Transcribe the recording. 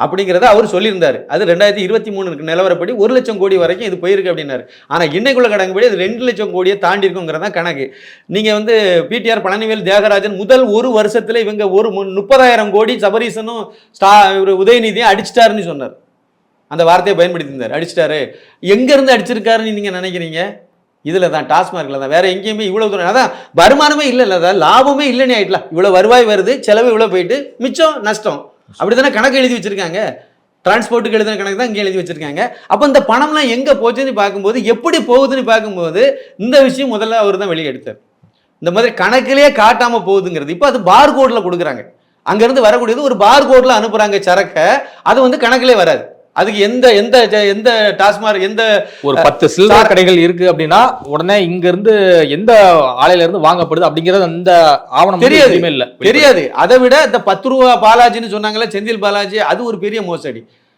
அப்படிங்கிறத அவர் சொல்லியிருந்தாரு. அது 2023 நிலவரப்படி 1 லட்சம் கோடி வரைக்கும் இது போயிருக்கு அப்படின்னாரு. ஆனா இன்னைக்குள்ள கணக்குப்படி அது 2 லட்சம் கோடியை தாண்டி இருக்குங்கிறதா கணக்கு. நீங்க வந்து பிடிஆர் பழனிவேல் தியாகராஜன் முதல் ஒரு வருஷத்துல இவங்க ஒரு 30,000 கோடி சபரீசனும் உதயநிதியும் அடிச்சிட்டாருன்னு சொன்னார். அந்த வார்த்தையை பயன்படுத்தியிருந்தார், அடிச்சிட்டாரு. எங்க இருந்து அடிச்சிருக்காருன்னு நீங்க நினைக்கிறீங்க? இதுல தான், டாஸ்மார்க்ல தான். வேற எங்கேயுமே இவ்வளவு தூரம் அதான் வருமானமே இல்லை, அதாவது லாபமே இல்லைன்னு ஆயிட்டல. இவ்வளவு வருவாய் வருது, செலவு இவ்வளவு போயிட்டு மிச்சம் நஷ்டம். அப்படித்தானே கணக்கு எழுதி வச்சிருக்காங்க. டிரான்ஸ்போர்ட்டுக்கு எழுதின கணக்கு தான் இங்கே எழுதி வச்சிருக்காங்க. அப்போ இந்த பணம்லாம் எங்க போச்சுன்னு பார்க்கும்போது, எப்படி போகுதுன்னு பார்க்கும்போது இந்த விஷயம் முதல்ல அவர் தான் வெளியே எடுத்தார். இந்த மாதிரி கணக்கிலேயே காட்டாம போகுதுங்கிறது. இப்போ அது பார் கோட்ல கொடுக்குறாங்க. அங்கிருந்து வரக்கூடியது ஒரு பார் கோட்ல அனுப்புறாங்க சரக்க. அது வந்து கணக்கிலே வராது. அதுக்கு எந்த எந்த எந்த டாஸ்மார்க் எந்த ஒரு 10 சில்லறை கடைகள் இருக்கு அப்படின்னா உடனே இங்க இருந்து எந்த ஆலையில இருந்து வாங்கப்படுது அப்படிங்கிறது அந்த ஆவணம் தெரியாது. அதை விட இந்த 10 ரூபா பாலாஜின்னு சொன்னாங்கல்ல, செந்தில் பாலாஜி, அது ஒரு பெரிய மோசடி.